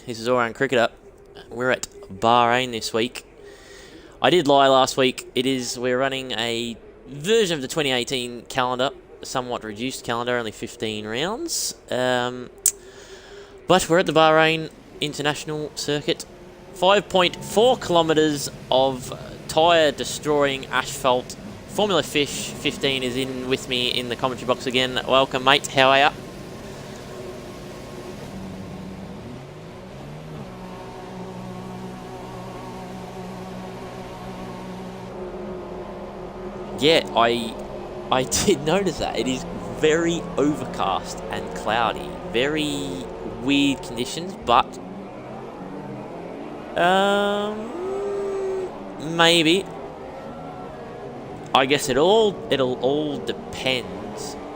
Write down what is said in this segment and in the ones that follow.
This is All Round Cricketer. We're at Bahrain this week. I did lie last week. We're running a version of the 2018 calendar, a somewhat reduced calendar, only 15 rounds. But we're at the Bahrain International Circuit. 5.4 kilometres of tyre-destroying asphalt. Formula Fish 15 is in with me in the commentary box again. Welcome, mate. How are you? Yeah, I did notice that. It is very overcast and cloudy. Very weird conditions, but maybe. I guess it'll all depend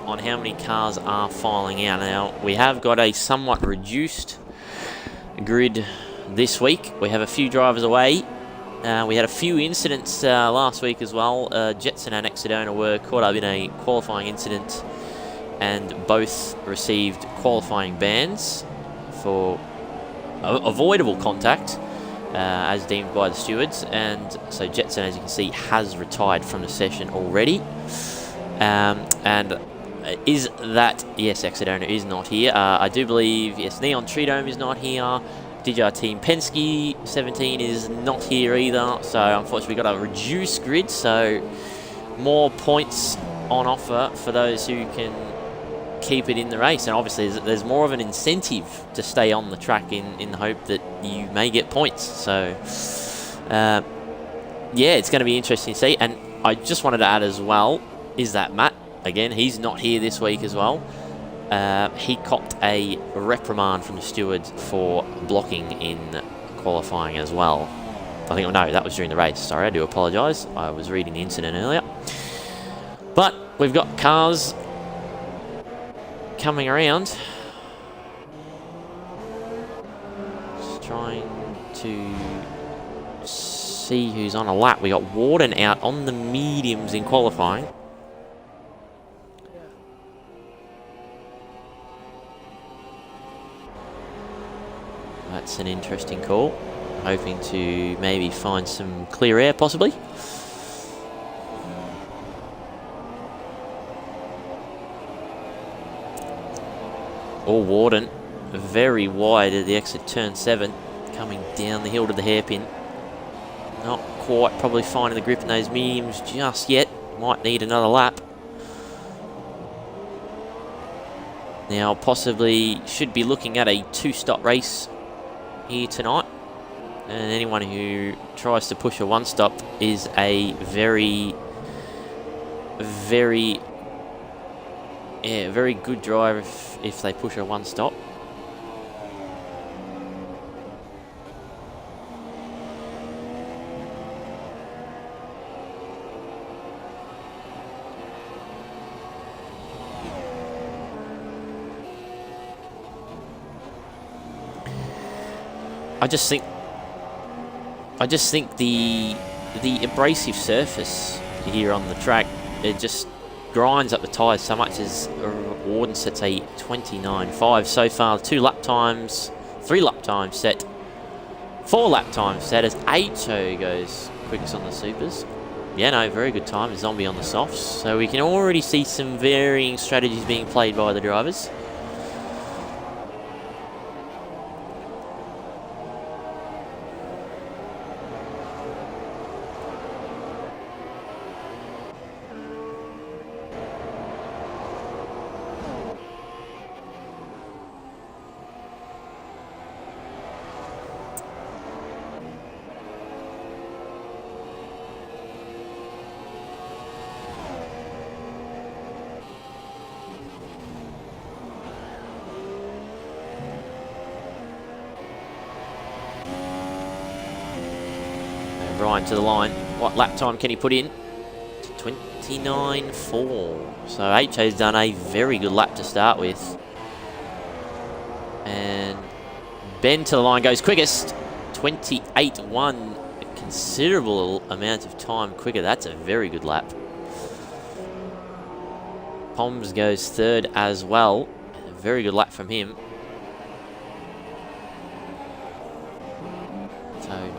on how many cars are filing out. Now, we have got a somewhat reduced grid this week. We have a few drivers away. We had a few incidents last week as well. Jetson and Exedona were caught up in a qualifying incident and both received qualifying bans for avoidable contact as deemed by the stewards. And so Jetson, as you can see, has retired from the session already. And is that... Yes, Exedona is not here. I do believe, yes, Neon Tridome is not here. DJR Team Penske 17 is not here either, so unfortunately we've got a reduced grid, so more points on offer for those who can keep it in the race. And obviously there's more of an incentive to stay on the track in the hope that you may get points. So yeah, it's going to be interesting to see. And I just wanted to add as well is that Matt, again, he's not here this week as well. He copped a reprimand from the stewards for blocking in qualifying as well. I think, no, that was during the race. Sorry, I do apologise. I was reading the incident earlier. But we've got cars coming around. Just trying to see who's on a lap. We got Warden out on the mediums in qualifying. That's an interesting call. Hoping to maybe find some clear air, possibly. Or Warden, very wide at the exit turn 7, coming down the hill to the hairpin. Not quite probably finding the grip in those mediums just yet. Might need another lap. Now, possibly should be looking at a 2-stop race here tonight, and anyone who tries to push a 1-stop is a very good driver if they push a 1-stop. I just think the abrasive surface here on the track, it just grinds up the tyres so much. As Warden sets a 29.5 so far. 2 lap times, 3 lap times set, 4 lap times set as HO goes quickest on the supers. Yeah, no, very good time. Zombie on the softs. So we can already see some varying strategies being played by the drivers. Ryan to the line. What lap time can he put in? 29.4. So HO's done a very good lap to start with. And Ben to the line goes quickest. 28.1. A considerable amount of time quicker. That's a very good lap. Poms goes third as well. A very good lap from him.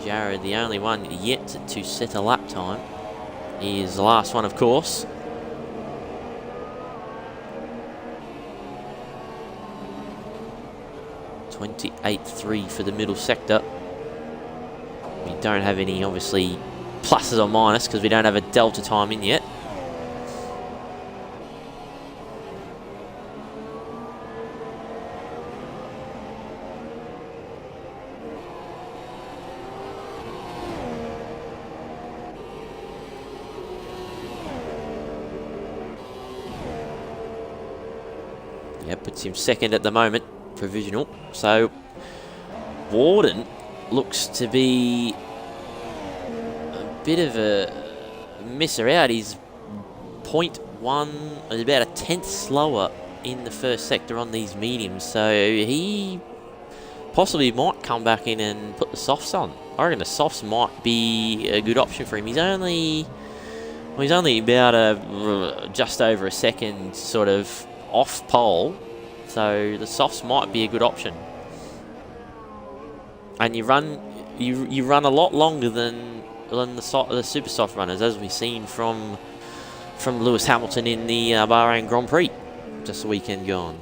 Jared, the only one yet to set a lap time. He is the last one, of course. .28.3 for the middle sector. We don't have any, obviously, pluses or minus because we don't have a delta time in yet. Yeah, puts him second at the moment, provisional. So, Warden looks to be a bit of a misser out. He's 0.1, about a tenth slower in the first sector on these mediums. So, he possibly might come back in and put the softs on. I reckon the softs might be a good option for him. He's only about just over a second sort of off pole, so the softs might be a good option. And you run a lot longer than the super soft runners, as we've seen from Lewis Hamilton in the Bahrain Grand Prix just the weekend gone.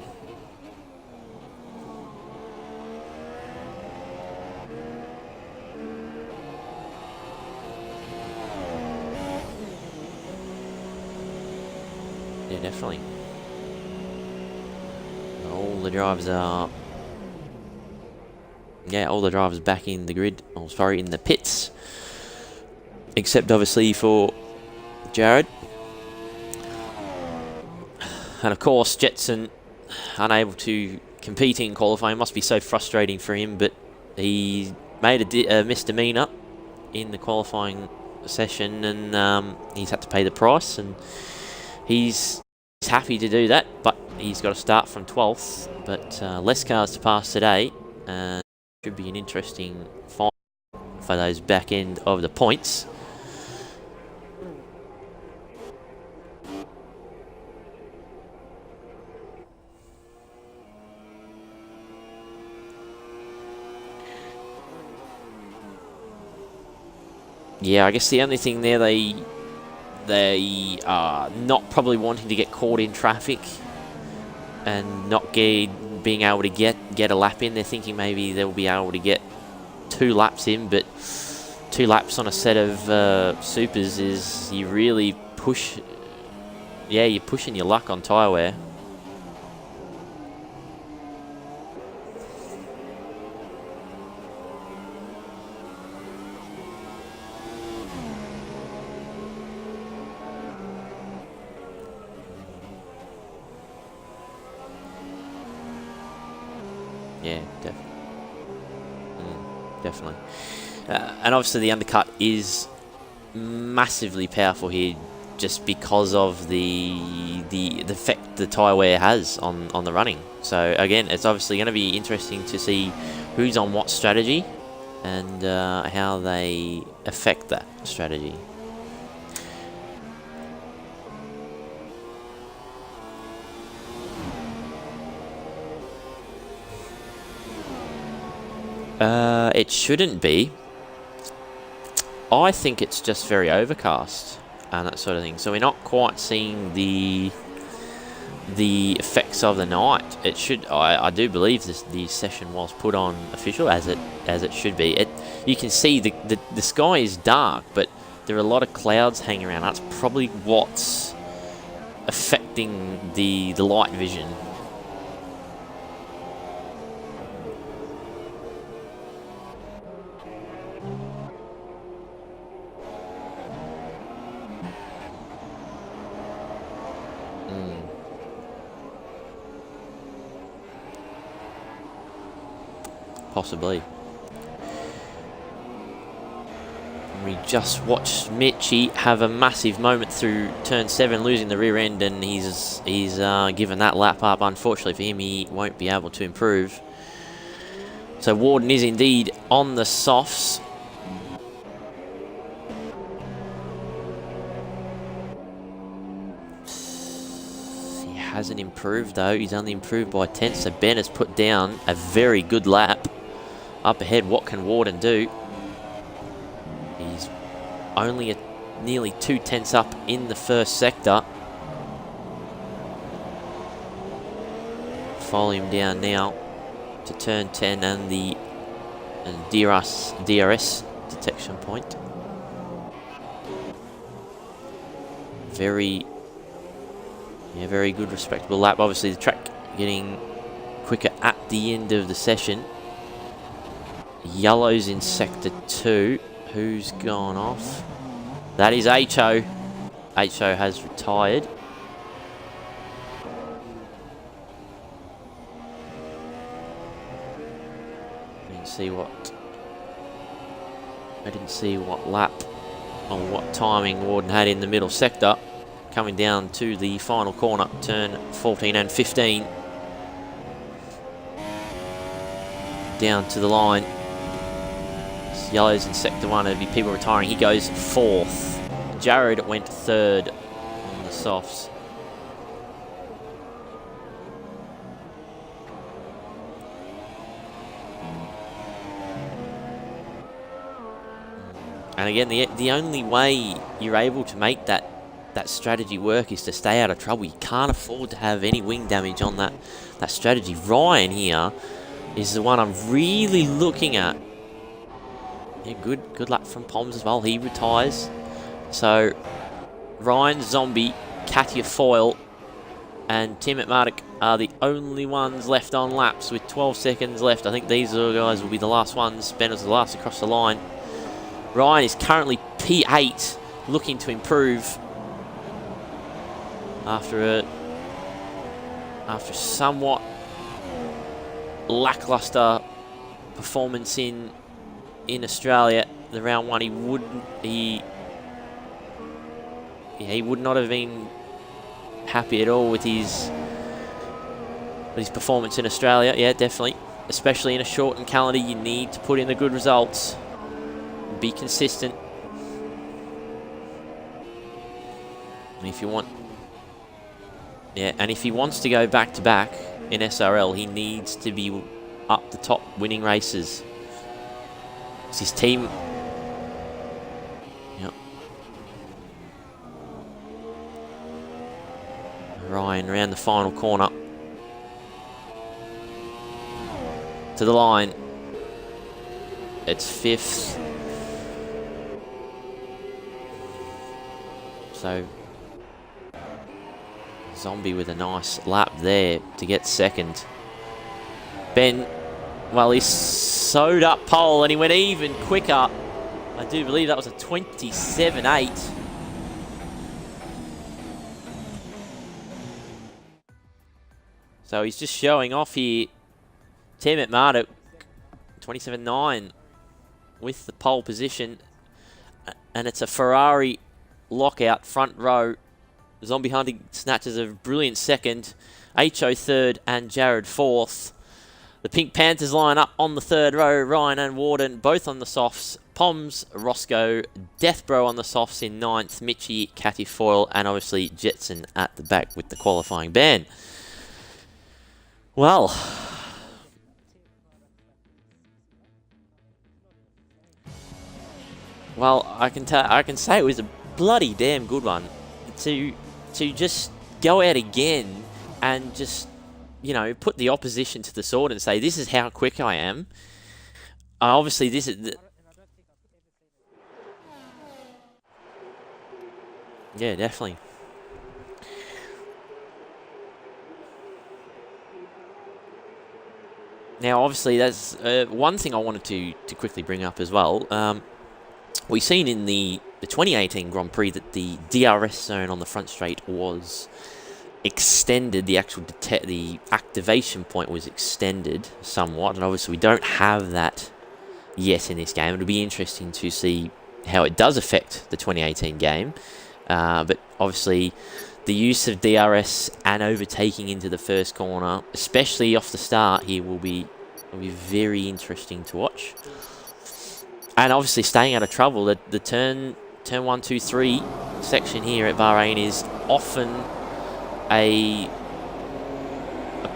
Yeah, definitely. All the drivers are... Yeah, all the drivers back in the grid. Oh, sorry, in the pits. Except, obviously, for Jared. And, of course, Jetson unable to compete in qualifying. Must be so frustrating for him, but he made a misdemeanor in the qualifying session, and he's had to pay the price, and he's happy to do that, but he's got to start from 12th, but less cars to pass today. Should be an interesting fight for those back end of the points. Yeah, I guess the only thing there, they are not probably wanting to get caught in traffic and not being able to get a lap in. They're thinking maybe they'll be able to get 2 laps in, but 2 laps on a set of supers is you really push. Yeah, you're pushing your luck on tyre wear. Yeah, definitely. And obviously the undercut is massively powerful here, just because of the effect the tyre wear has on the running. So again, it's obviously going to be interesting to see who's on what strategy and how they affect that strategy. It shouldn't be. I think it's just very overcast and that sort of thing. So we're not quite seeing the effects of the night. It should. I do believe the session was put on official as it should be. You can see the sky is dark, but there are a lot of clouds hanging around. That's probably what's affecting the light vision. Possibly. We just watched Mitchie have a massive moment through turn 7, losing the rear end, and he's given that lap up. Unfortunately for him, he won't be able to improve. So Warden is indeed on the softs. He hasn't improved though. He's only improved by 10th. So Ben has put down a very good lap. Up ahead, what can Warden do? only nearly 2 tenths up in the first sector. Volume down now to turn 10 and the DRS detection point. Very good, respectable lap. Obviously, the track getting quicker at the end of the session. Yellows in sector 2. Who's gone off? That is HO. HO has retired. I didn't see what lap or what timing Warden had in the middle sector. Coming down to the final corner, turn 14 and 15. Down to the line. It's yellows in sector 1, it'll be people retiring. He goes 4th. Jared went 3rd on the softs. And again, the only way you're able to make that strategy work is to stay out of trouble. You can't afford to have any wing damage on that strategy. Ryan here is the one I'm really looking at. Yeah, good luck from Poms as well. He retires. So Ryan, Zombie, Katia Foyle, and Tim Atmatic are the only ones left on laps with 12 seconds left. I think these guys will be the last ones. Ben was the last across the line. Ryan is currently P8, looking to improve after somewhat lackluster performance in Australia. The round 1, he would not have been happy at all with his performance in Australia. Yeah, definitely, especially in a shortened calendar, you need to put in the good results. Be consistent. And if you want, and if he wants to go back to back in SRL, he needs to be up the top winning races. It's his team. Yep. Ryan around the final corner. To the line. It's 5th. So, Zombie with a nice lap there to get 2nd. Ben, well, he sewed up pole and he went even quicker. I do believe that was a 27.8. So he's just showing off here. Tim at Marduk, 27.9 with the pole position. And it's a Ferrari lockout front row. Zombie Hunting snatches a brilliant 2nd. HO 3rd and Jared 4th. The Pink Panthers line up on the 3rd row. Ryan and Warden both on the softs. Poms, Roscoe, Deathbro on the softs in 9th. Mitchie, Catty Foyle, and obviously Jetson at the back with the qualifying ban. Well, I can say it was a bloody damn good one to just go out again and just, you know, put the opposition to the sword and say, this is how quick I am. Obviously, this is... Yeah, definitely. Now, obviously, that's one thing I wanted to quickly bring up as well. We've seen in the 2018 Grand Prix that the DRS zone on the front straight was extended. The actual the activation point was extended somewhat, and obviously we don't have that yet in this game. It'll be interesting to see how it does affect the 2018 game. But obviously, the use of DRS and overtaking into the first corner, especially off the start here, will be very interesting to watch. And obviously, staying out of trouble. The turn 1, 2, 3 section here at Bahrain is often a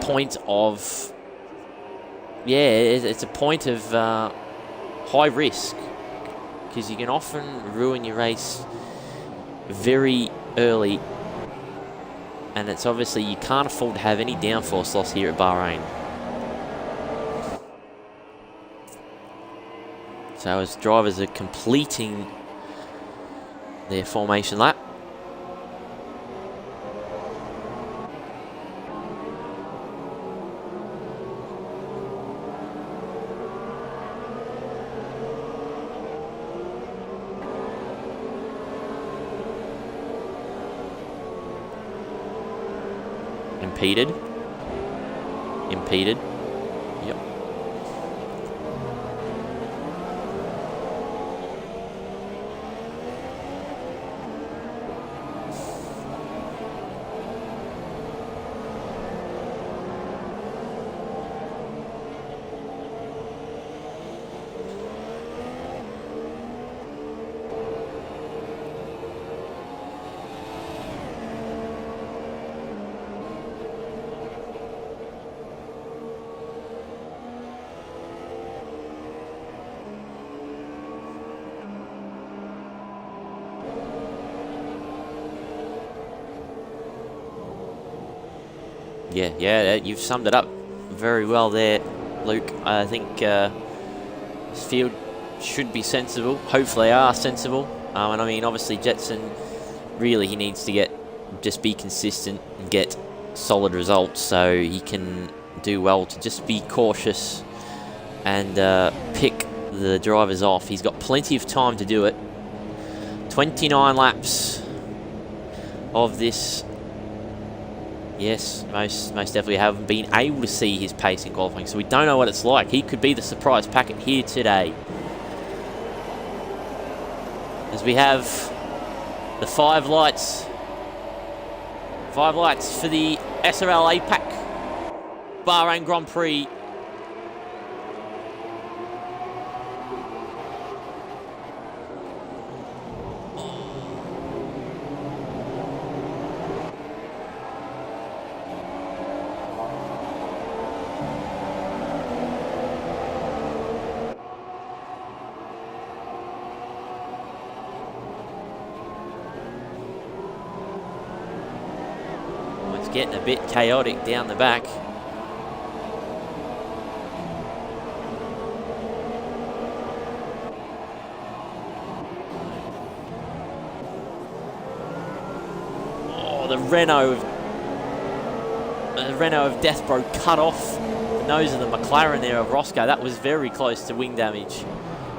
point of, it's a point of high risk, because you can often ruin your race very early, and it's obviously you can't afford to have any downforce loss here at Bahrain. So as drivers are completing their formation lap, impeded. Yep. Yeah, you've summed it up very well there, Luke. I think this field should be sensible. Hopefully they are sensible. And I mean, obviously Jetson, really he needs to just be consistent and get solid results so he can do well, to just be cautious and pick the drivers off. He's got plenty of time to do it. 29 laps of this. Yes, most definitely haven't been able to see his pace in qualifying, so we don't know what it's like. He could be the surprise packet here today. As we have the five lights for the SRL APAC Bahrain Grand Prix. Getting a bit chaotic down the back. Oh, the Renault of Deathbro cut off the nose of the McLaren there of Roscoe. That was very close to wing damage.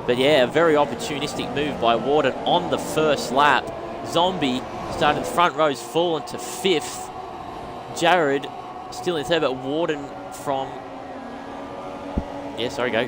But yeah, a very opportunistic move by Warden on the first lap. Zombie started front row's fallen to 5th. Jared still in third, but Warden from... Yeah, sorry, go.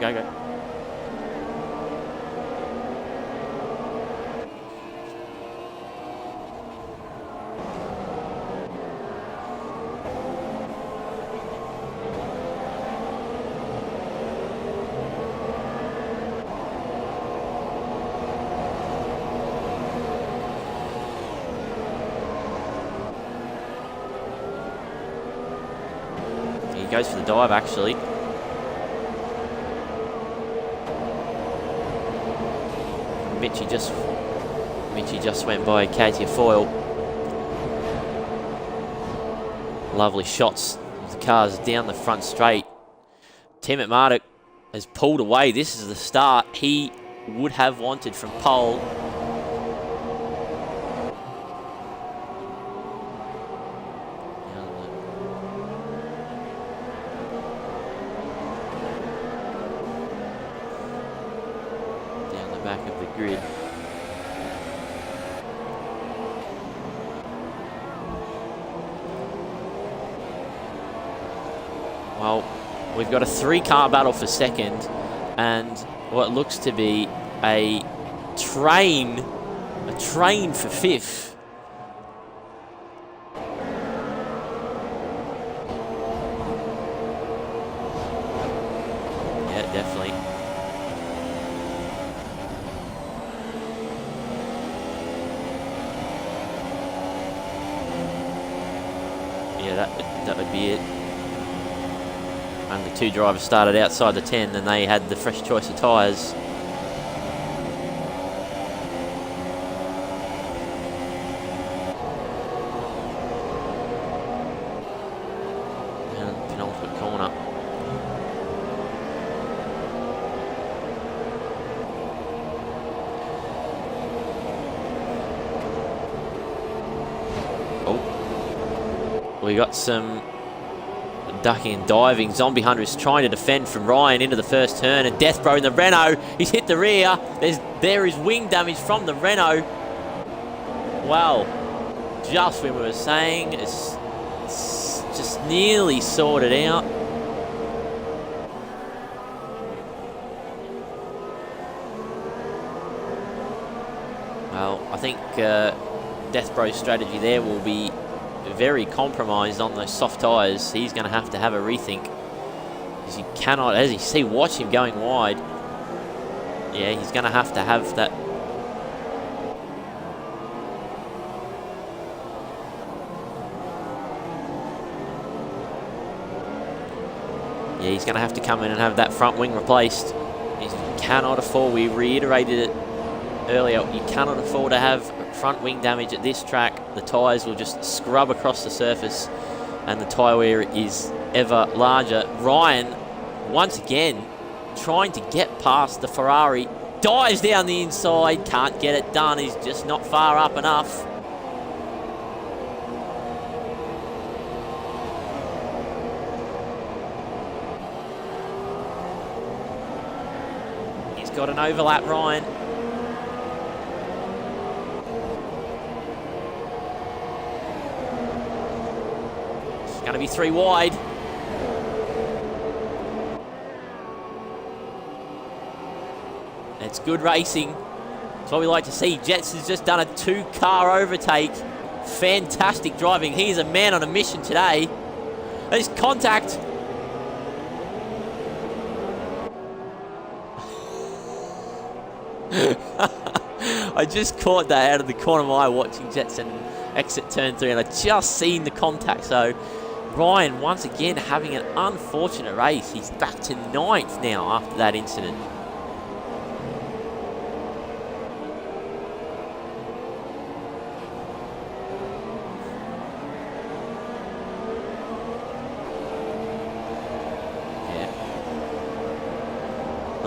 He goes for the dive, actually. Mitchie just went by Katia Foyle. Lovely shots of the cars down the front straight. Tim McMurdoch has pulled away. This is the start he would have wanted from pole. Back of the grid. Well, we've got a 3-car battle for second and what looks to be a train for 5th. Yeah, definitely. Yeah, that would be it. And the 2 drivers started outside the 10, and they had the fresh choice of tyres. We got some ducking and diving. Zombie Hunter is trying to defend from Ryan into the first turn, and Deathbro in the Renault. He's hit the rear. There is wing damage from the Renault. Well, just when we were saying it's just nearly sorted out. Well, I think Deathbro's strategy there will be very compromised on those soft tyres. He's going to have a rethink. Because you cannot, as you see, watch him going wide. Yeah, he's going to have that. Yeah, he's going to have to come in and have that front wing replaced. He cannot afford, we reiterated it earlier, you cannot afford to have front wing damage at this track. The tyres will just scrub across the surface and the tyre wear is ever larger. Ryan, once again, trying to get past the Ferrari. Dives down the inside, can't get it done. He's just not far up enough. He's got an overlap, Ryan. Going to be 3 wide. It's good racing. That's what we like to see. Jets has just done a 2-car overtake. Fantastic driving. He's a man on a mission today. There's contact. I just caught that out of the corner of my eye watching Jetson exit turn 3, and I just seen the contact. So Ryan once again having an unfortunate race. He's back to 9th now after that incident. Yeah.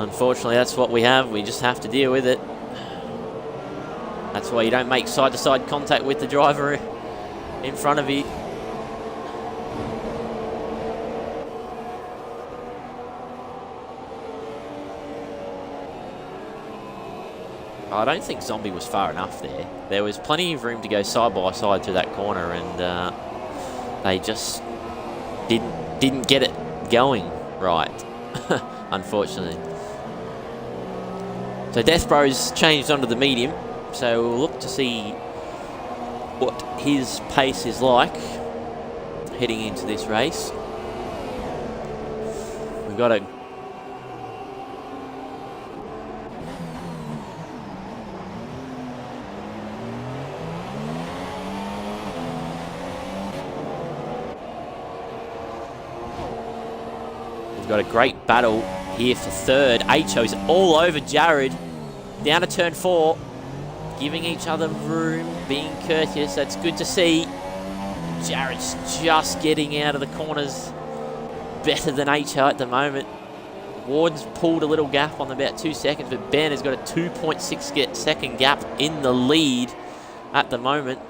Unfortunately, that's what we have. We just have to deal with it. That's why you don't make side-to-side contact with the driver in front of you. I don't think Zombie was far enough there. There was plenty of room to go side by side through that corner, and they just didn't get it going right, unfortunately. So Deathbro's changed onto the medium, so we'll look to see what his pace is like heading into this race. We've got a great battle here for third. HO's all over Jared. Down to turn 4. Giving each other room, being courteous. That's good to see. Jared's just getting out of the corners better than HO at the moment. Ward's pulled a little gap on about 2 seconds, but Ben has got a 2.6 second gap in the lead at the moment.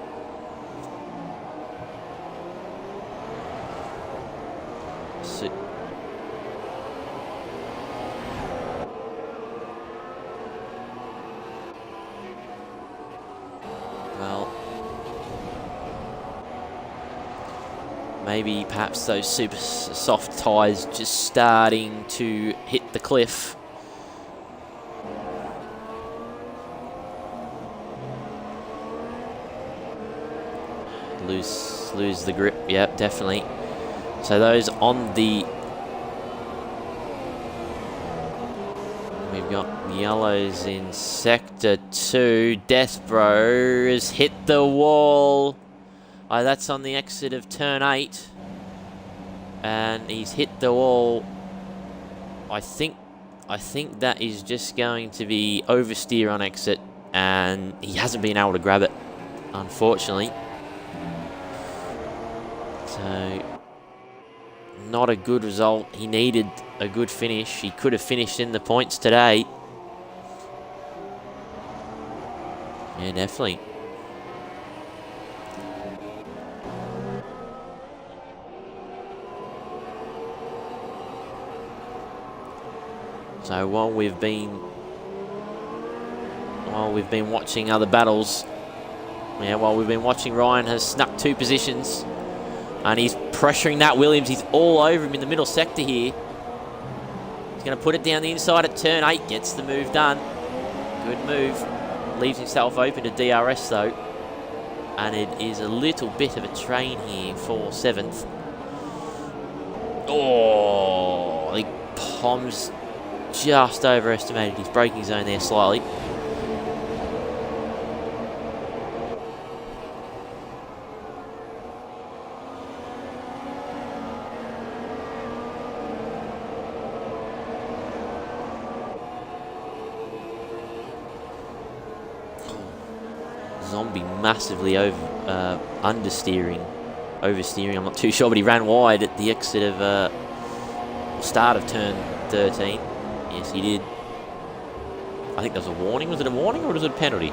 Maybe perhaps those super soft tyres just starting to hit the cliff. Lose the grip, yep, definitely. So those on the... We've got yellows in Sector 2. Deathbro has hit the wall. Oh, that's on the exit of turn 8. And he's hit the wall. I think that is just going to be oversteer on exit, and he hasn't been able to grab it, unfortunately. So, not a good result. He needed a good finish. He could have finished in the points today. Yeah, definitely. So while we've been watching other battles, while we've been watching, Ryan has snuck 2 positions, and he's pressuring that Williams. He's all over him in the middle sector here. He's going to put it down the inside at turn 8. Gets the move done. Good move. Leaves himself open to DRS though. And it is a little bit of a train here for 7th. Oh, I think Pom's just overestimated his braking zone there slightly. Zombie massively oversteering. I'm not too sure, but he ran wide at the exit of start of turn 13. Yes, he did. I think there was a warning. Was it a warning or was it a penalty?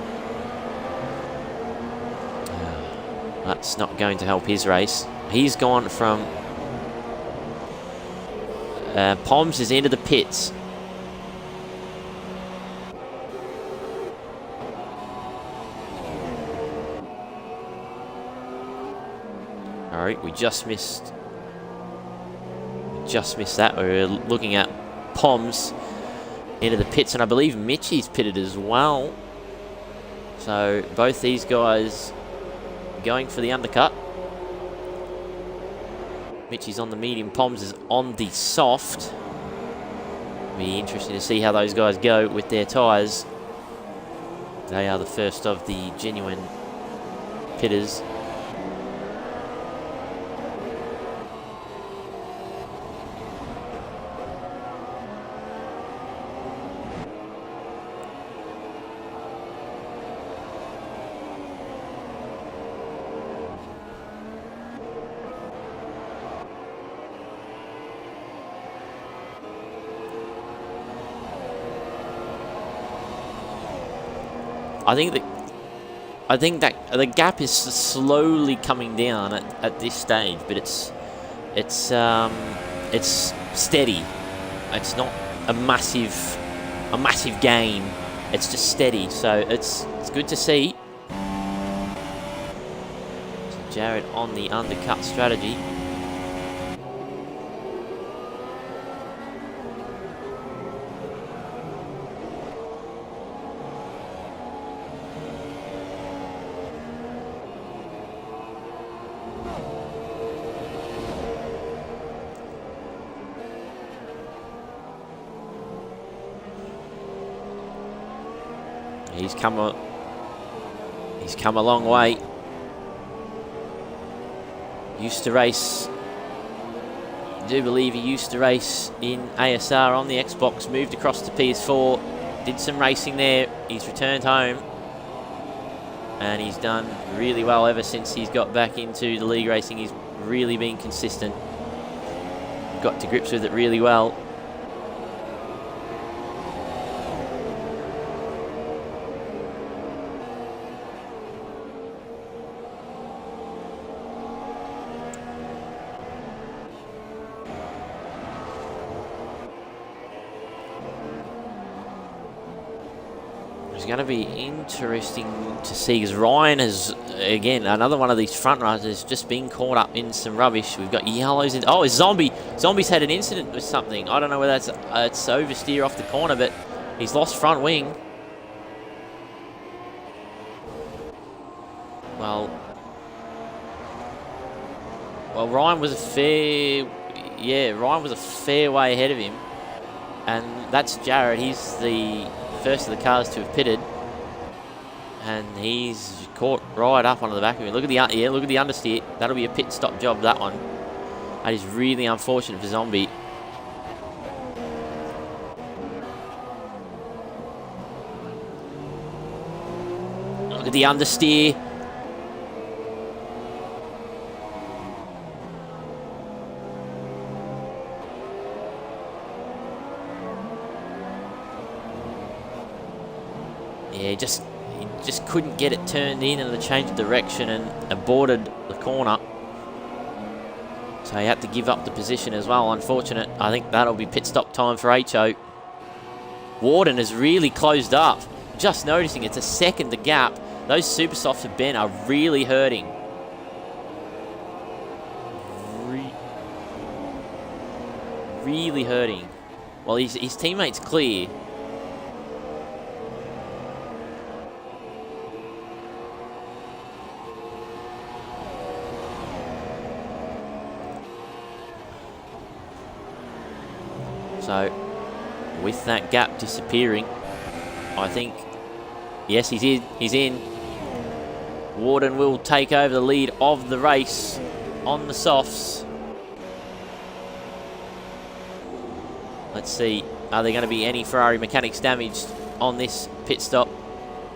That's not going to help his race. He's gone from Poms is into the pits. Alright, we just missed that. We're looking at Poms into the pits, and I believe Mitchie's pitted as well. So both these guys going for the undercut. Mitchie's on the medium, Poms is on the soft. Be interesting to see how those guys go with their tyres. They are the first of the genuine pitters. I think that the gap is slowly coming down at this stage, but it's steady. It's not a massive gain. It's just steady. So it's good to see. So Jared on the undercut strategy. He's come a long way. Used to race. I do believe he used to race in ASR on the Xbox. Moved across to PS4. Did some racing there. He's returned home, and he's done really well ever since he's got back into the league racing. He's really been consistent. Got to grips with it really well. It's going to be interesting to see, because Ryan has, again, another one of these front runners has just been caught up in some rubbish. We've got yellows in. Oh, it's Zombie. Zombie's had an incident with something. I don't know whether that's it's oversteer off the corner, but he's lost front wing. Well, Ryan was a fair way ahead of him, and that's Jared. He's the first of the cars to have pitted, and he's caught right up onto the back of him. Look at the understeer. That'll be a pit stop job, that one. That is really unfortunate for Zombie. Look at the understeer. Yeah, he just couldn't get it turned in and the change of direction, and aborted the corner. So he had to give up the position as well. Unfortunate. I think that'll be pit stop time for HO. Warden has really closed up. Just noticing it's a second the gap. Those super softs of Ben are really hurting. Really hurting. Well, his teammate's clear. So, with that gap disappearing, I think, yes, he's in. He's in. Warden will take over the lead of the race on the softs. Let's see, are there going to be any Ferrari mechanics damaged on this pit stop?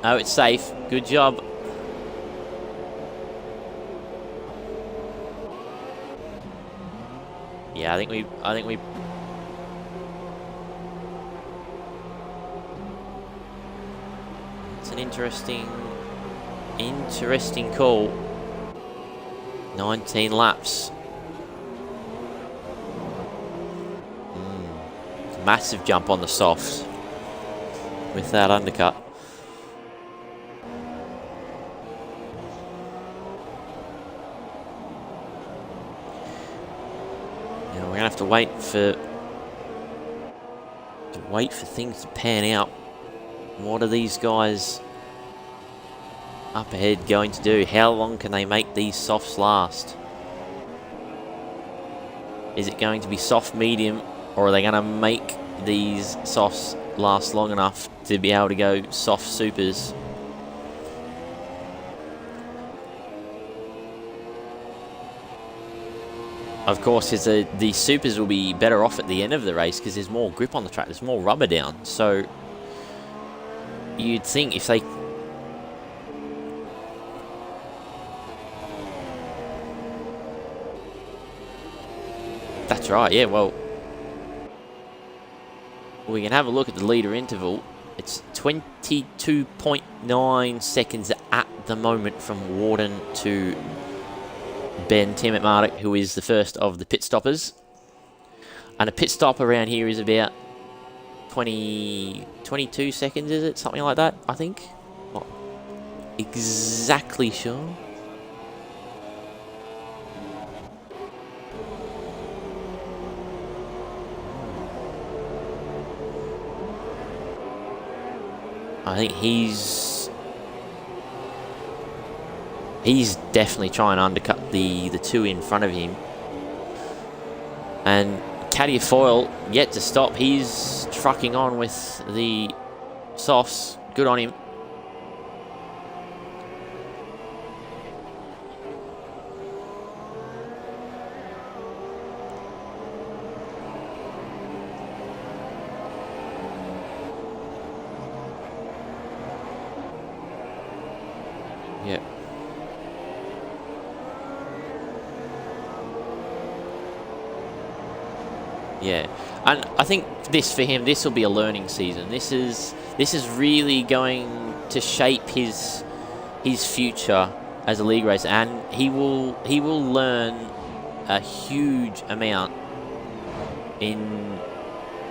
Oh, it's safe. Good job. Yeah, I think we. It's an interesting call. 19 laps. Massive jump on the softs with that undercut. Now we're gonna have to wait for things to pan out. What are these guys up ahead going to do? How long can they make these softs last? Is it going to be soft, medium, or are they going to make these softs last long enough to be able to go soft supers? Of course, the supers will be better off at the end of the race because there's more grip on the track, there's more rubber down. So you'd think if they... That's right, yeah, well, we can have a look at the leader interval. It's 22.9 seconds at the moment from Warden to Ben Timmet-Marduk, who is the first of the pit stoppers. And a pit stop around here is about 22 seconds, is it? Something like that, I think. Not exactly sure. I think he's definitely trying to undercut the two in front of him. And Caddy-Foyle yet to stop. He's trucking on with the softs. Good on him. Yep. Yeah, and I think this for him, this will be a learning season. This is really going to shape his future as a league racer, and he will learn a huge amount in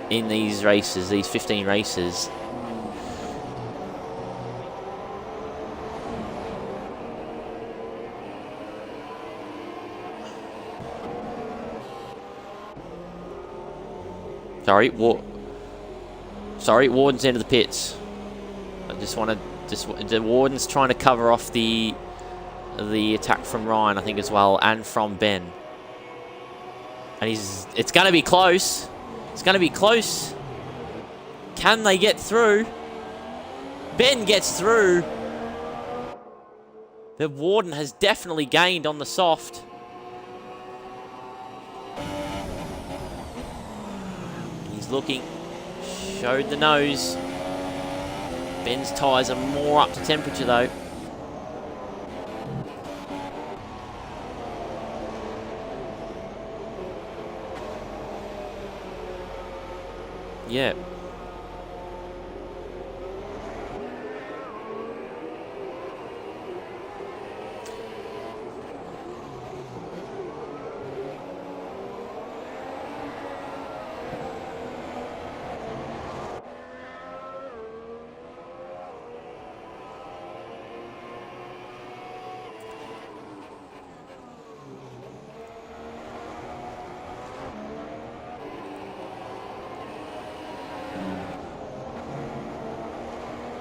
these races, these 15 races. Sorry, Warden's into the pits. I just want to... the Warden's trying to cover off the attack from Ryan, I think, as well, and from Ben. And it's going to be close. It's going to be close. Can they get through? Ben gets through. The Warden has definitely gained on the soft. Looking, showed the nose. Ben's tyres are more up to temperature though. Yeah.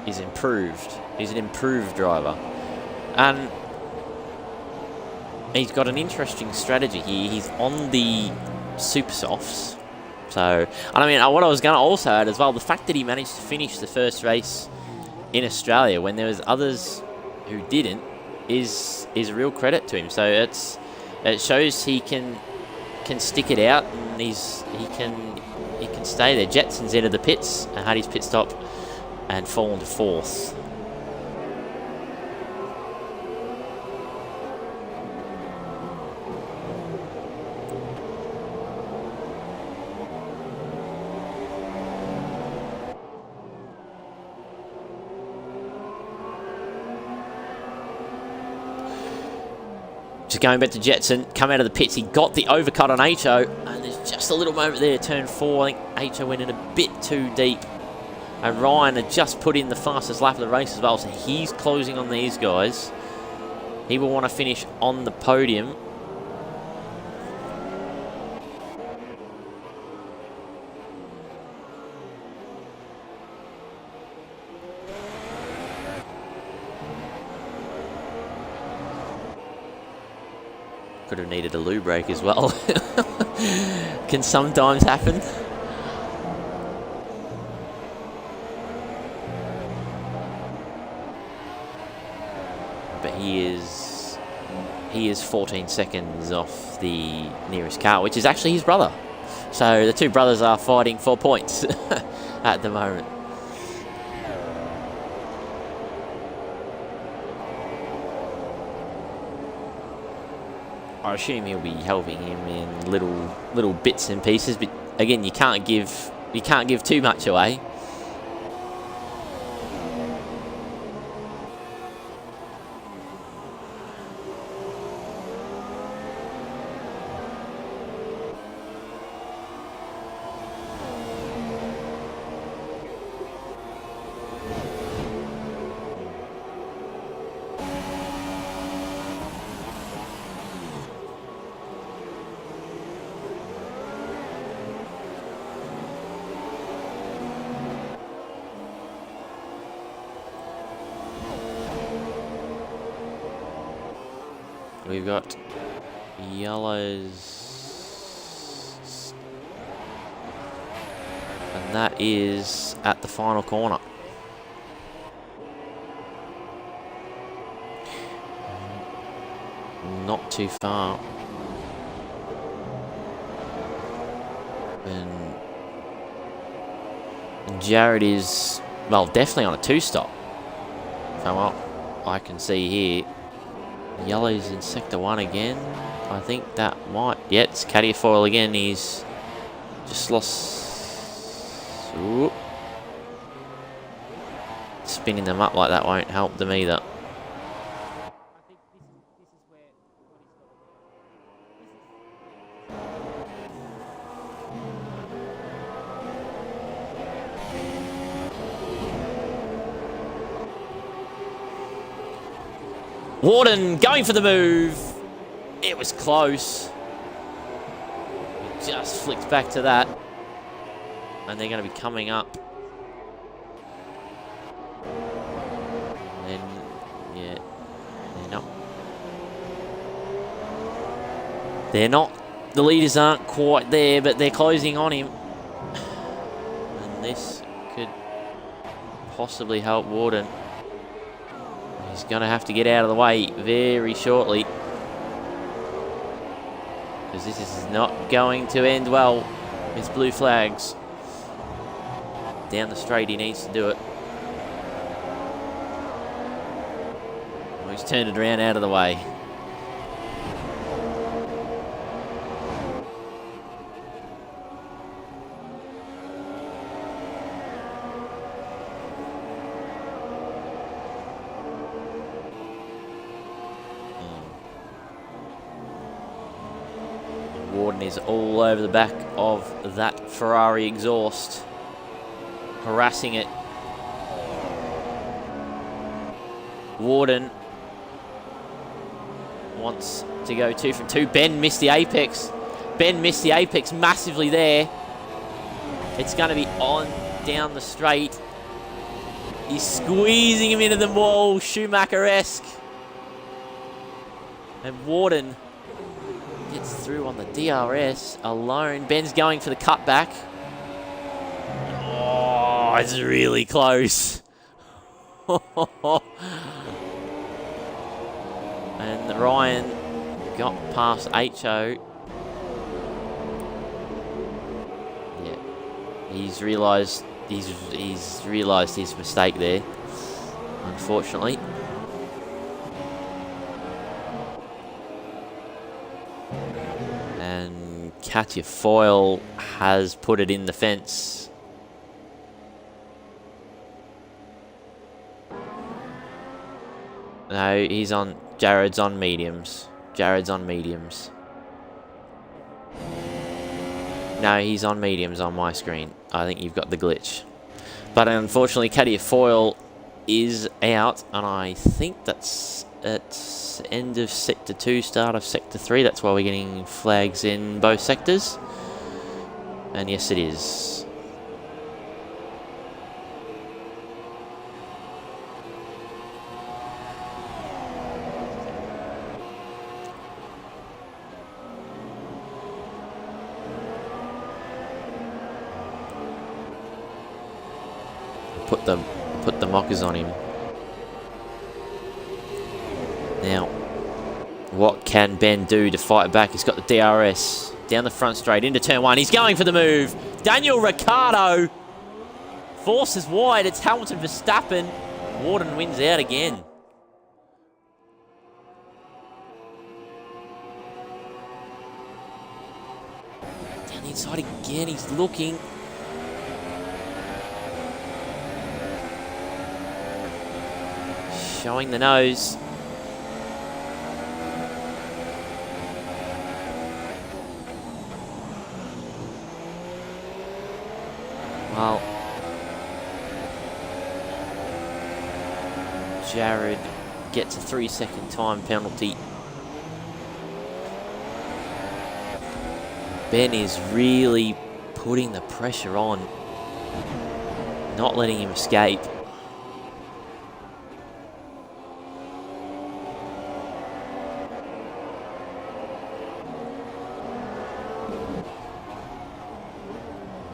is improved. He's an improved driver. And he's got an interesting strategy here. He's on the super softs. So, and I mean, what I was going to also add as well, the fact that he managed to finish the first race in Australia when there was others who didn't is a real credit to him. So it shows he can stick it out, and he can stay there. Jetson's into the pits and had his pit stop and fallen to fourth. Just going back to Jetson, come out of the pits. He got the overcut on HO, and there's just a little moment there, turn 4. I think HO went in a bit too deep. And Ryan had just put in the fastest lap of the race as well, so he's closing on these guys. He will want to finish on the podium. Could have needed a loo break as well. Can sometimes happen. But he is 14 seconds off the nearest car, which is actually his brother. So the two brothers are fighting for points at the moment. I assume he'll be helping him in little bits and pieces, but again, you can't give too much away. We've got yellows, and that is at the final corner. Not too far. And Jared is, well, definitely on a 2-stop. From what I can see here. Yellow's in sector 1 again. I think that might... Yeah, it's Caddy foil again. He's just lost... Ooh. Spinning them up like that won't help them either. Warden going for the move. It was close. Just flicked back to that. And they're going to be coming up. And then, yeah, they're not. The leaders aren't quite there, but they're closing on him. And this could possibly help Warden. He's going to have to get out of the way very shortly. Because this is not going to end well. It's blue flags. Down the straight he needs to do it. Oh, he's turned it around out of the way. Warden is all over the back of that Ferrari exhaust, harassing it. Warden wants to go 2 from 2. Ben missed the apex. Ben missed the apex massively there. It's going to be on down the straight. He's squeezing him into the wall, Schumacher-esque. And Warden gets through on the DRS alone. Ben's going for the cutback. Oh, it's really close. And Ryan got past HO. Yeah, he's realised his mistake there, unfortunately. And Katya Foyle has put it in the fence. No, he's on. Jared's on mediums. Jared's on mediums. No, he's on mediums on my screen. I think you've got the glitch. But unfortunately, Katya Foyle is out, and I think that's at end of Sector 2, start of Sector 3. That's why we're getting flags in both sectors. And yes, it is. Put the mockers on him. Now, what can Ben do to fight back? He's got the DRS down the front straight into turn 1. He's going for the move. Daniel Ricciardo forces wide. It's Hamilton Verstappen. Warden wins out again. Down the inside again. He's looking. Showing the nose. Well, Jared gets a 3-second time penalty. Ben is really putting the pressure on, not letting him escape.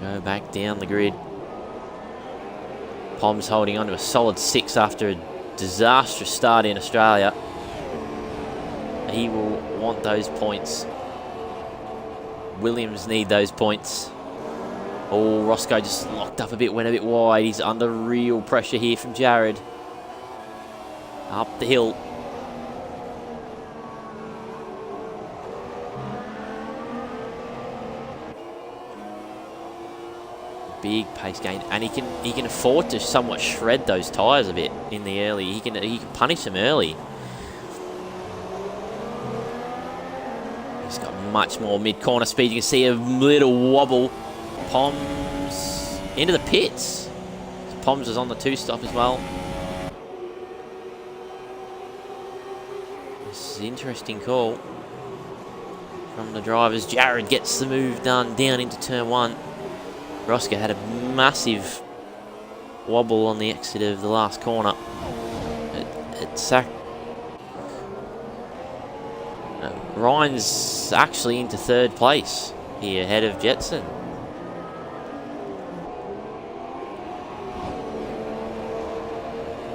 Go back down the grid. Pom's holding on to a solid 6 after a disastrous start in Australia. He will want those points. Williams need those points. Oh, Roscoe just locked up a bit, went a bit wide. He's under real pressure here from Jared. Up the hill. Big pace gain, and he can afford to somewhat shred those tyres a bit in the early. He can punish them early. He's got much more mid-corner speed. You can see a little wobble. Poms into the pits. Poms is on the 2-stop as well. This is an interesting call from the drivers. Jared gets the move done down into turn 1. Roscoe had a massive wobble on the exit of the last corner. Ryan's actually into 3rd place here ahead of Jetson.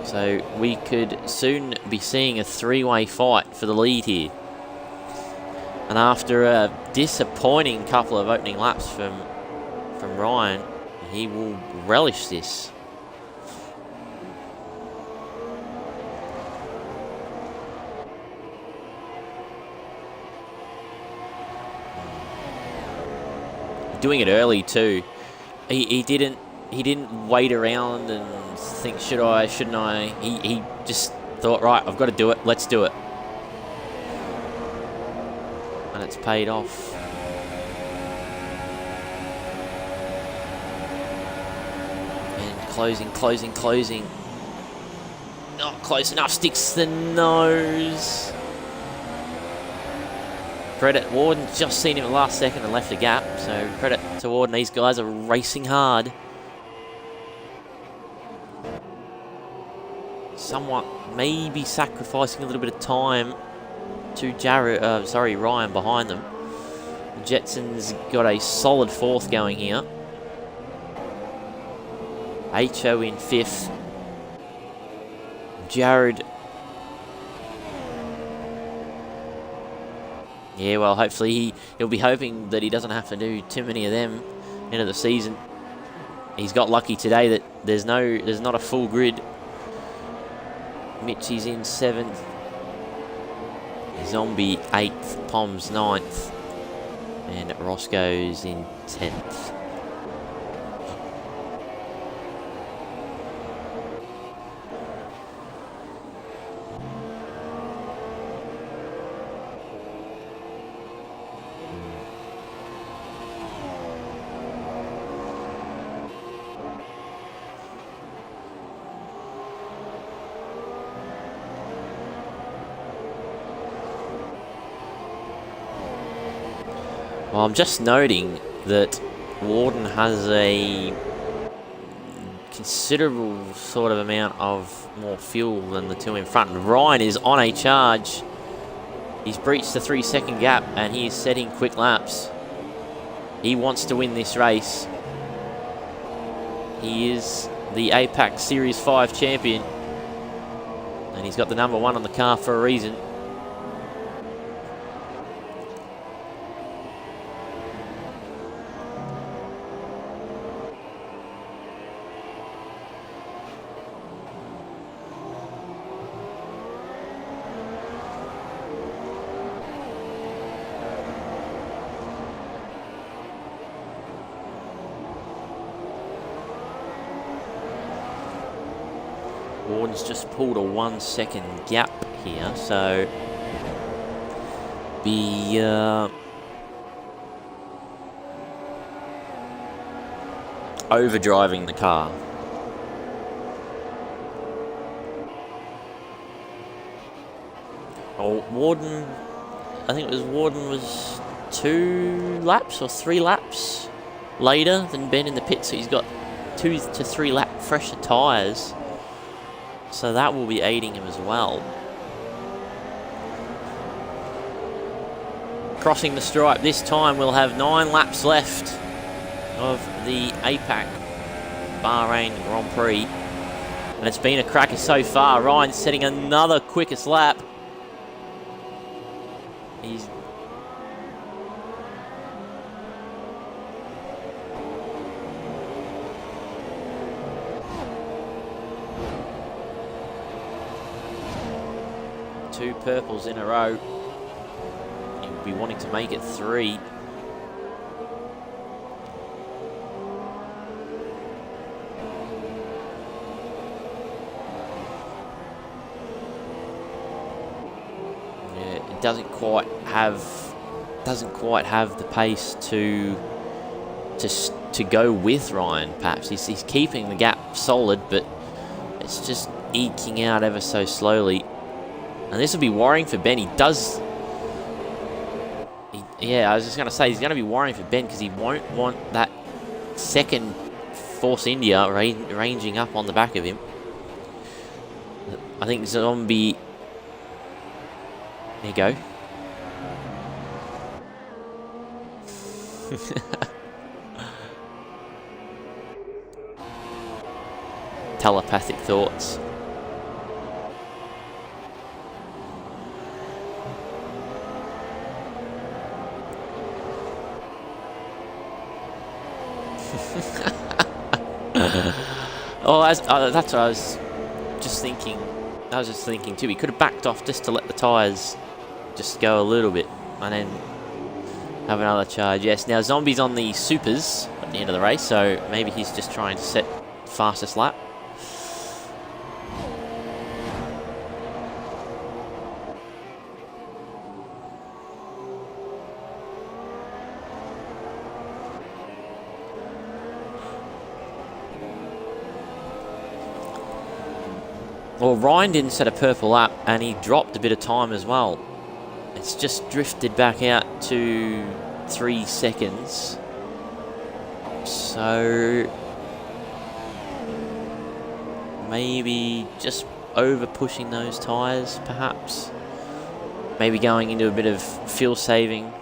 So we could soon be seeing a 3-way fight for the lead here. And after a disappointing couple of opening laps from Ryan, he will relish this. Doing it early too. He didn't wait around and think, should I, shouldn't I? He just thought, right, I've got to do it. Let's do it. And it's paid off. Closing. Not close enough. Sticks the nose. Credit Warden, just seen him at last second and left a gap. So credit to Warden. These guys are racing hard. somewhat maybe sacrificing a little bit of time to Ryan behind them. Jetson's got a solid fourth going here. HO in fifth. Jared. Yeah, well, hopefully he'll be hoping that he doesn't have to do too many of them into the season. He's got lucky today that there's not a full grid. Mitchie's in 7th. Zombie 8th. Pom's 9th. And Roscoe's in 10th. Well, I'm just noting that Warden has a considerable sort of amount of more fuel than the two in front. Ryan is on a charge. He's breached the 3-second gap and he is setting quick laps. He wants to win this race. He is the APAC Series 5 champion. And he's got the number 1 on the car for a reason. Warden's just pulled a 1-second gap here, so be overdriving the car. Oh, Warden, I think it was Warden was 2 laps or 3 laps later than Ben in the pit, so he's got 2 to 3 lap fresher tyres. So that will be aiding him as well. Crossing the stripe this time, we'll have 9 laps left of the APAC Bahrain Grand Prix. And it's been a cracker so far. Ryan's setting another quickest lap. He's... two purples in a row. He'll be wanting to make it 3. Yeah, it doesn't quite have the pace to go with Ryan. Perhaps he's keeping the gap solid, but it's just eking out ever so slowly. And this will be worrying for Ben. Yeah, I was just going to say, he's going to be worrying for Ben because he won't want that second Force India ranging up on the back of him. I think Zombie... There you go. Telepathic thoughts. Oh, that's what I was just thinking. I was just thinking too. He could have backed off just to let the tyres just go a little bit and then have another charge. Yes, now Zombie's on the supers at the end of the race, so maybe he's just trying to set fastest lap. Well, Ryan didn't set a purple lap, and he dropped a bit of time as well. It's just drifted back out to 3 seconds. So maybe just over pushing those tyres, perhaps. Maybe going into a bit of fuel saving.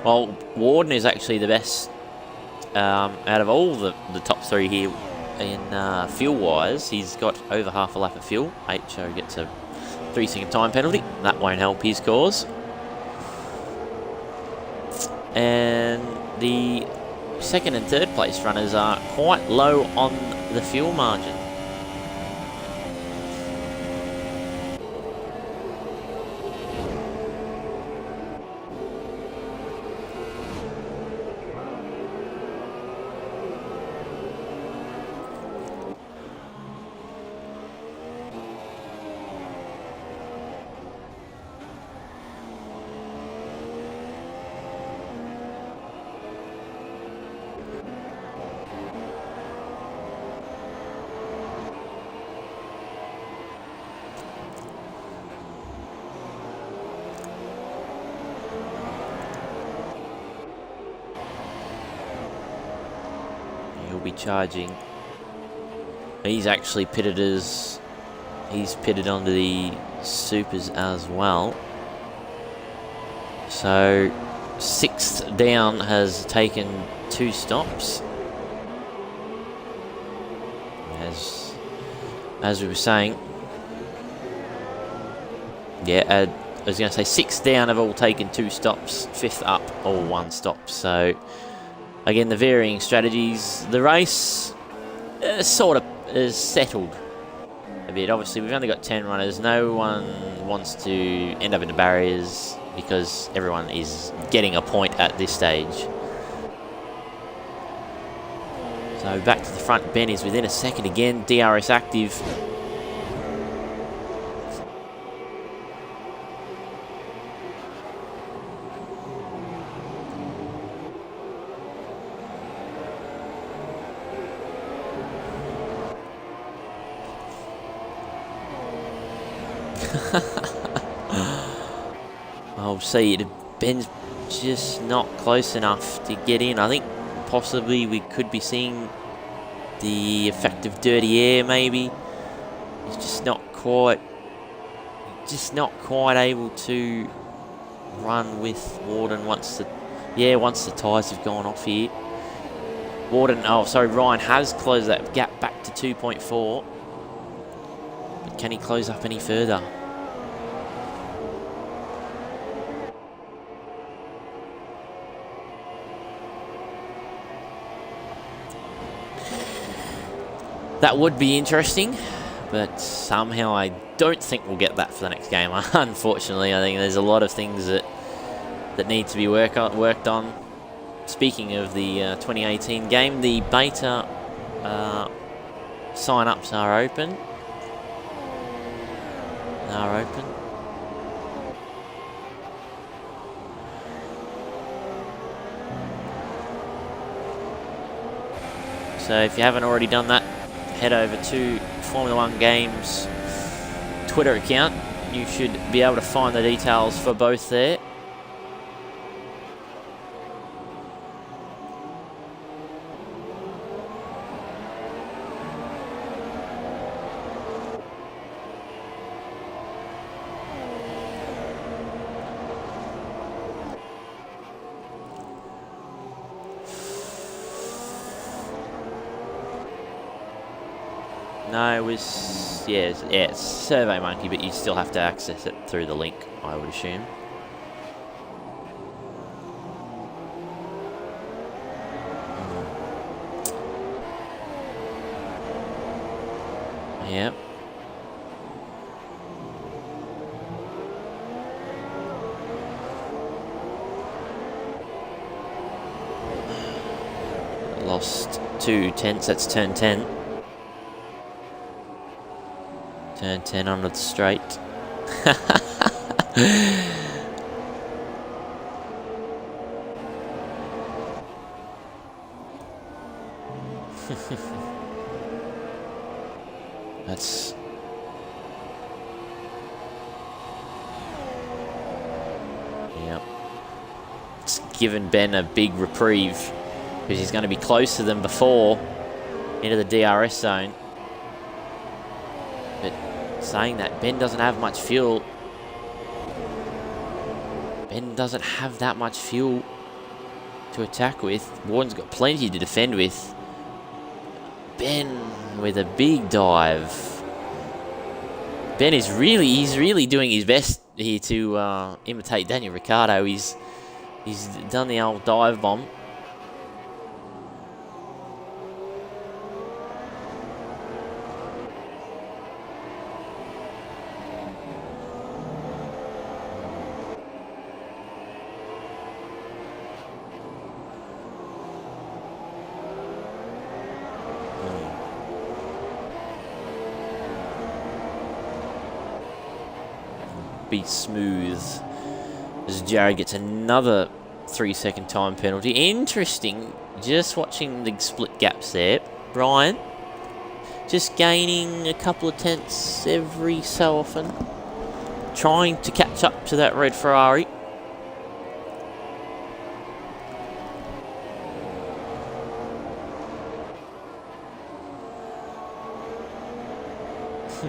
Well, Warden is actually the best out of all the top three here in fuel-wise. He's got over half a lap of fuel. HO gets a 3-second time penalty. That won't help his cause. And the second and third place runners are quite low on the fuel margin. He'll be charging. He's actually pitted he's pitted onto the supers as well. So 6th down has taken 2 stops. As we were saying, yeah, I was going to say 6th down have all taken 2 stops, 5th up all 1 stop. So again, the varying strategies. The race sort of is settled a bit. Obviously, we've only got 10 runners. No one wants to end up in the barriers because everyone is getting a point at this stage. So back to the front. Ben is within a second again. DRS active. I'll see. Ben's just not close enough to get in. I think possibly we could be seeing the effect of dirty air. Maybe he's just not quite able to run with Warden once the tyres have gone off here. Ryan has closed that gap back to 2.4. But can he close up any further? That would be interesting, but somehow I don't think we'll get that for the next game. Unfortunately, I think there's a lot of things that need to be worked on. Speaking of the 2018 game, the beta sign-ups are open. So if you haven't already done that, head over to Formula 1 Games Twitter account. You should be able to find the details for both there. No, it was, it's Survey Monkey, but you still have to access it through the link, I would assume. Yep. Lost 2/10, that's turn 10. Turn 10 onto the straight. That's... Yep. It's given Ben a big reprieve because he's going to be closer than before into the DRS zone. But saying that, Ben doesn't have much fuel. Ben doesn't have that much fuel to attack with. Warden's got plenty to defend with. Ben with a big dive. Ben is he's really doing his best here to imitate Daniel Ricciardo. He's done the old dive bomb. Be smooth as Jared gets another 3-second time penalty. Interesting, just watching the split gaps there. Brian just gaining a couple of tenths every so often, trying to catch up to that red Ferrari. So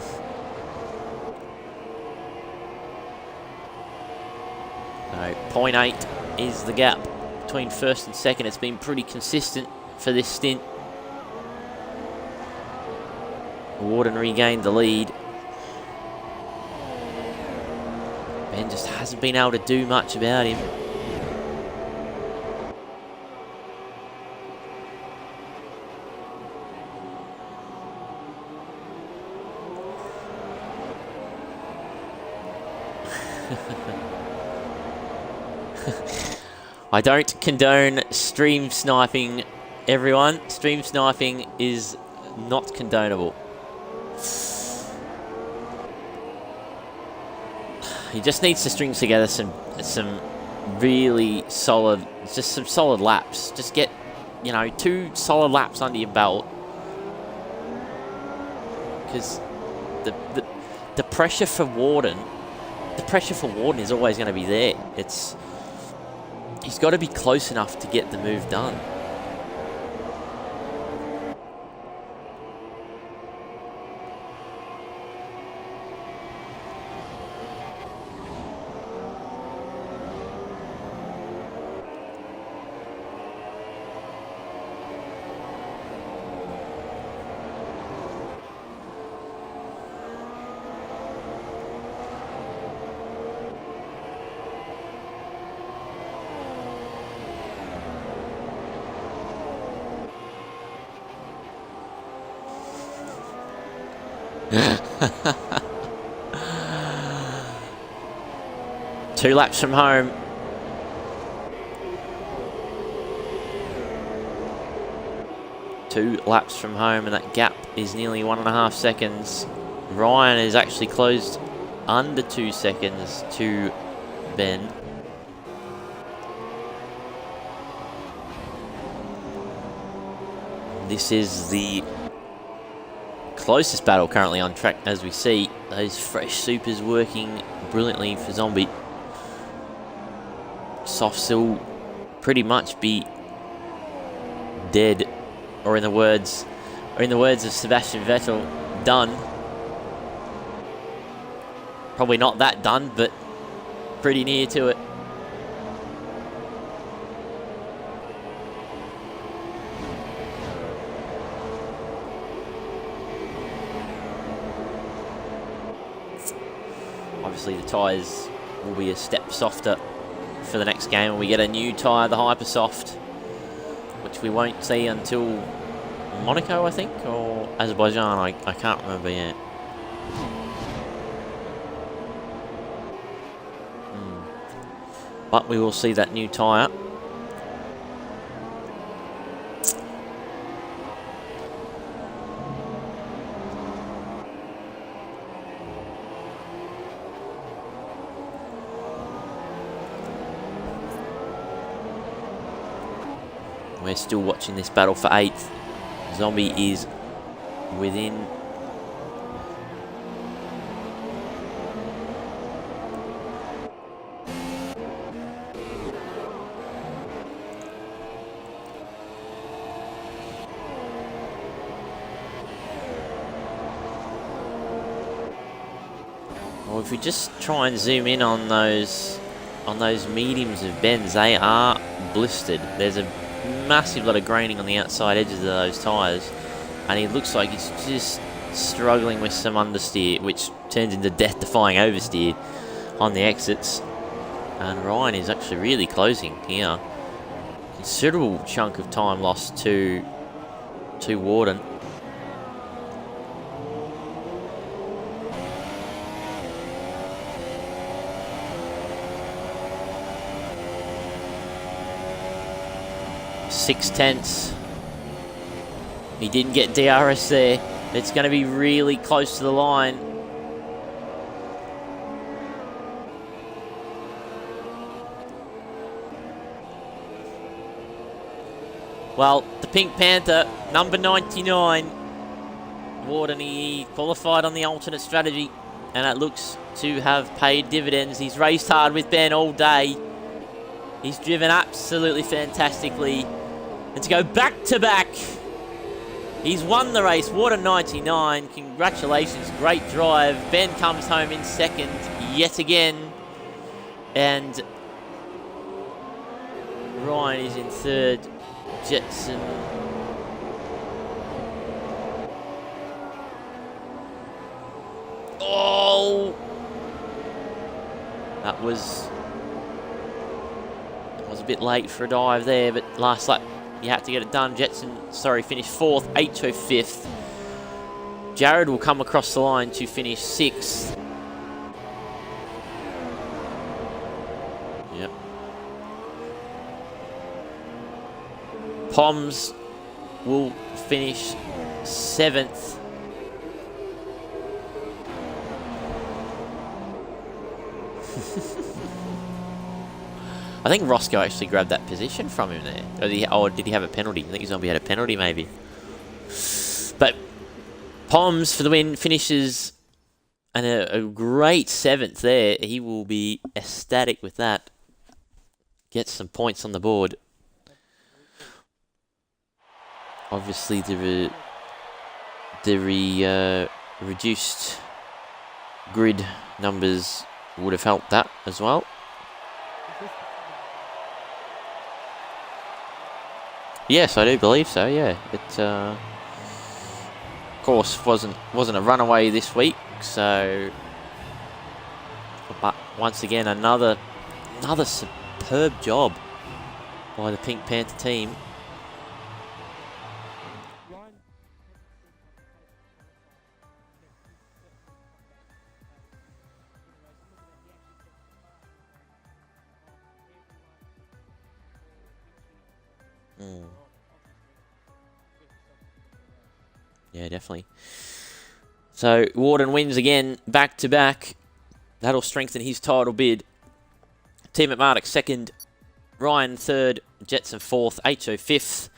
0.8 is the gap between first and second. It's been pretty consistent for this stint. Warden regained the lead. Ben just hasn't been able to do much about him. I don't condone stream sniping, everyone. Stream sniping is not condonable. He just needs to string together some really solid, just some solid laps. Just get, you know, 2 solid laps under your belt. Because the pressure for Warden, is always going to be there. He's got to be close enough to get the move done. Two laps from home. Two laps from home, and that gap is nearly 1.5 seconds. Ryan is actually closed under 2 seconds to Ben. This is the closest battle currently on track, as we see those fresh supers working brilliantly for Zombie. Softs will pretty much be dead, or in the words of Sebastian Vettel, done. Probably not that done, but pretty near to it. Obviously the tyres will be a step softer for the next game, and we get a new tyre, the Hypersoft, which we won't see until Monaco, I think, or Azerbaijan, I can't remember yet. But we will see that new tyre. We're still watching this battle for 8th. Zombie is within Well, if we just try and zoom in on those mediums of bends, they are blistered. There's a massive lot of graining on the outside edges of those tyres, and he looks like he's just struggling with some understeer, which turns into death-defying oversteer on the exits. And Ryan is actually really closing here. Considerable chunk of time lost to Warden. Six tenths. He didn't get DRS there. It's going to be really close to the line. Well, the Pink Panther, number 99, Warden, he qualified on the alternate strategy, and it looks to have paid dividends. He's raced hard with Ben all day. He's driven absolutely fantastically. And to go back-to-back, he's won the race. Warden 99, congratulations, great drive. Ben comes home in second yet again. And Ryan is in third. Jetson. Oh! That was a bit late for a dive there, but last lap you had to get it done. Jetson, finished fourth, H.O. fifth. Jared will come across the line to finish sixth. Yep. Poms will finish seventh. I think Roscoe actually grabbed that position from him there. Or did he have a penalty? I think Zombie had a penalty maybe. But Poms for the win, finishes and a great seventh there. He will be ecstatic with that. Gets some points on the board. Obviously, the reduced grid numbers would have helped that as well. Yes, I do believe so. Yeah, it of course wasn't a runaway this week. So, but once again, another superb job by the Pink Panther team. Yeah, definitely. So, Warden wins again, back-to-back. That'll strengthen his title bid. Team at Marduk second, Ryan third, Jetson fourth, H.O. fifth,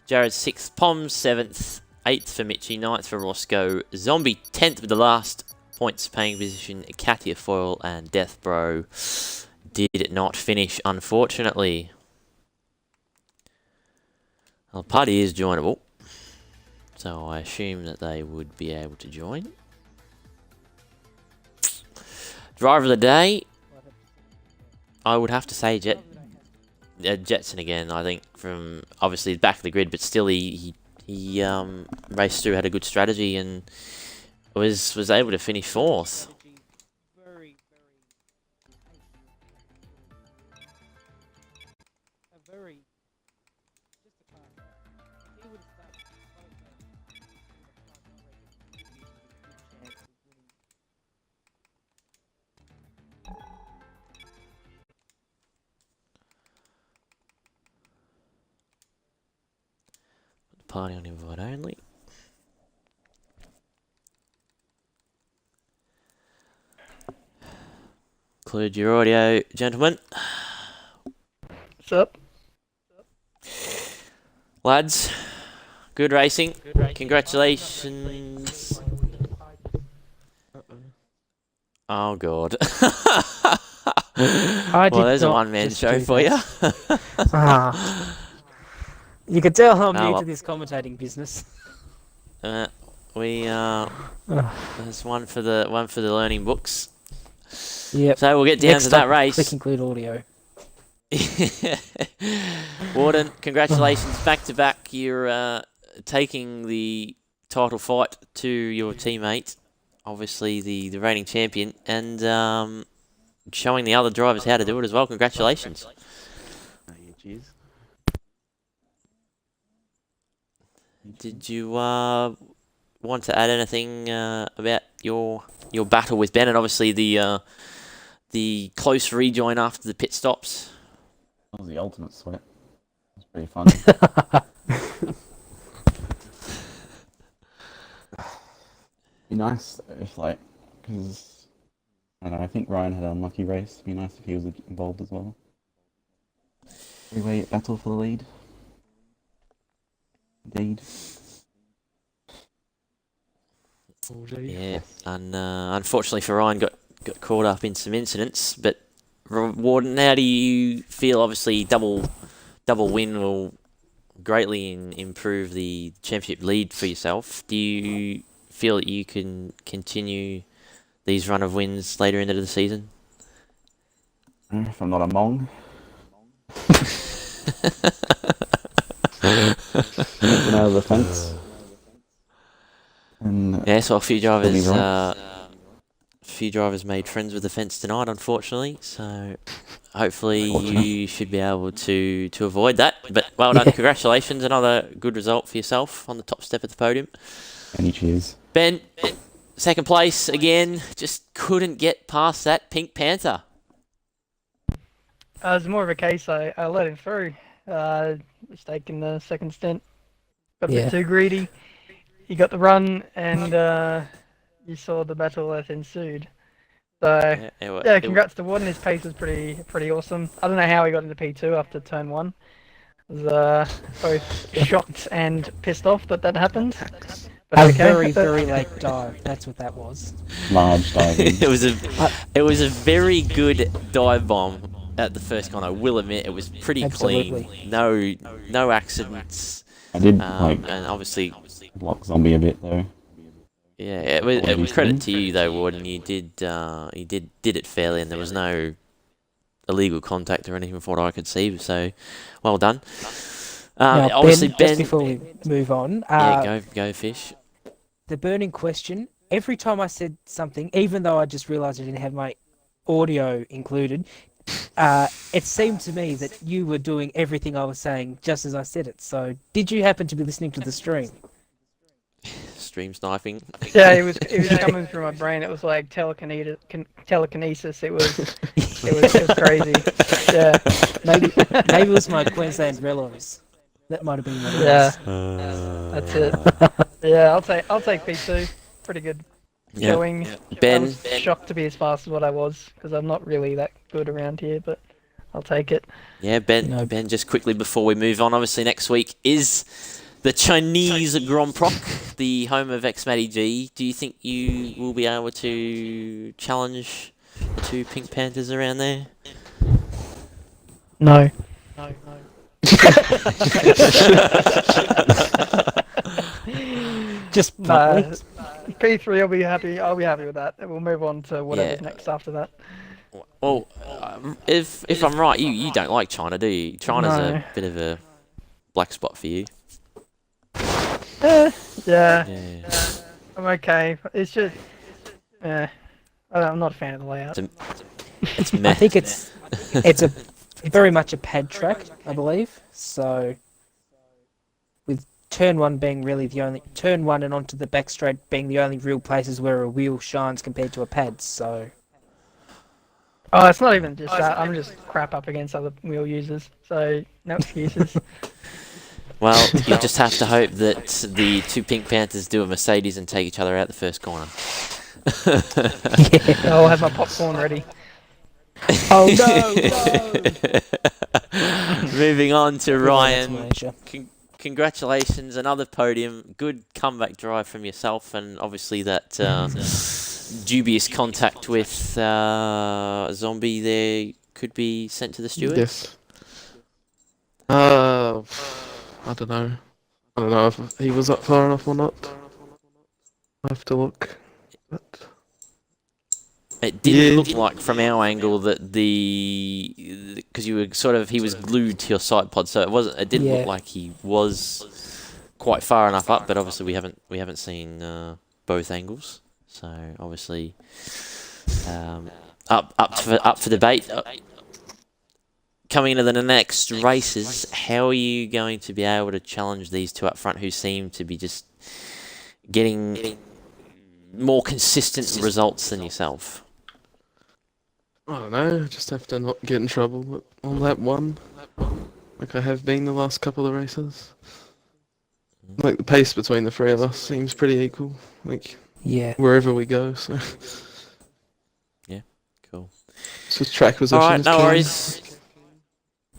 Jared sixth, Poms seventh, eighth for Mitchie, ninth for Roscoe, Zombie 10th with the last points paying position, Katia Foyle and Death Bro did not finish, unfortunately. Well, the party is joinable, so I assume that they would be able to join. Driver of the day, I would have to say Jetson again. I think from obviously back of the grid, but still he raced through, had a good strategy, and was able to finish fourth. Party on invite only. Include your audio, gentlemen. What's up? Lads, good racing. Congratulations. Oh, God. Well, there's a one-man show for you. You can tell I'm new to this commentating business. There's one for the learning books. Yep. So we'll get down Next to that up, race. click include audio. Warden, congratulations, back to back. You're taking the title fight to your teammate, obviously the reigning champion, and showing the other drivers how to do it as well. Congratulations. Cheers. Did you want to add anything about your battle with Ben, and obviously the close rejoin after the pit stops? That was the ultimate sweat. It was pretty fun. Be nice if, like, because I don't know, I think Ryan had an unlucky race. It'd be nice if he was involved as well. Three-way battle for the lead. Indeed. Yeah, and unfortunately for Ryan, got caught up in some incidents. But Warden, how do you feel? Obviously, double win will greatly improve the championship lead for yourself. Do you feel that you can continue these run of wins later into the season? If I'm not a Mong. Out of the fence. And yeah, so a few drivers made friends with the fence tonight, unfortunately. So hopefully you should be able to avoid that. But well done, congratulations, another good result for yourself on the top step of the podium. Any cheers. Ben, second place again, just couldn't get past that Pink Panther. It was more of a case I let him through. Mistake in the second stint. Got a bit too greedy. He got the run, and you saw the battle that ensued. So congrats to Warden. His pace was pretty awesome. I don't know how he got into P2 after turn 1. I was both shocked and pissed off that happened. But A very late dive. That's what that was. Large diving. it was a very good dive bomb at the first con. I will admit it was pretty clean. No accidents. I did and obviously block Zombie a bit though. Yeah, it was credit to you though, Warden. You did it fairly, and there was no illegal contact or anything from what I could see. So, well done. Now, Obviously, Ben. Just before we move on, go fish. The burning question. Every time I said something, even though I just realised I didn't have my audio included, it seemed to me that you were doing everything I was saying just as I said it. So, did you happen to be listening to the stream? Stream sniping. Yeah, it was coming through my brain. It was like telekinesis. It was crazy. Yeah. Maybe it was my Queensland relos. That might have been what it was. That's it. Yeah, I'll take P2. Pretty good going. Ben, I was shocked to be as fast as what I was because I'm not really that good around here, but I'll take it. Yeah, Ben. Ben, just quickly before we move on, obviously next week is the Chinese Grand Prix, the home of XB1 APAC. Do you think you will be able to challenge the two Pink Panthers around there? No. Just P3, I'll be happy with that. We'll move on to whatever's next after that. Well, if I'm right, you don't like China, do you? China's a bit of a black spot for you. Yeah. I'm okay. It's just, I'm not a fan of the layout. I think it's a very much a pad track, I believe. So, with turn 1 being really the only turn 1 and onto the back straight being the only real places where a wheel shines compared to a pad. So. Oh, it's not even just that. I'm just crap up against other wheel users, so no excuses. Well, you just have to hope that the two Pink Panthers do a Mercedes and take each other out the first corner. I'll have my popcorn ready. Oh no! Moving on to Ryan. Congratulations, another podium. Good comeback drive from yourself, and obviously that dubious contact with Zombie there could be sent to the steward. Yes. I don't know. I don't know if he was up far enough or not. I have to look. But It didn't Yeah. look like from our angle that because you were he was glued to your side pod, so it didn't look like he was quite far enough up. But obviously we haven't seen both angles, so obviously up for debate. Coming into the next races, how are you going to be able to challenge these two up front, who seem to be just getting more consistent results than yourself? I don't know. Just have to not get in trouble on lap 1, like I have been the last couple of races. Like the pace between the three of us seems pretty equal. Like wherever we go. So yeah, cool. So track position. All right, is no key. worries.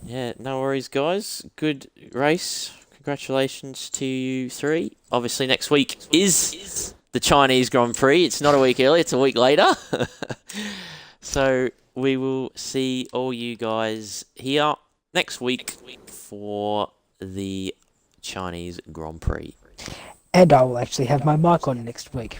Yeah, no worries, guys. Good race. Congratulations to you three. Obviously, next week is the Chinese Grand Prix. It's not a week early, it's a week later. So we will see all you guys here next week for the Chinese Grand Prix. And I will actually have my mic on next week.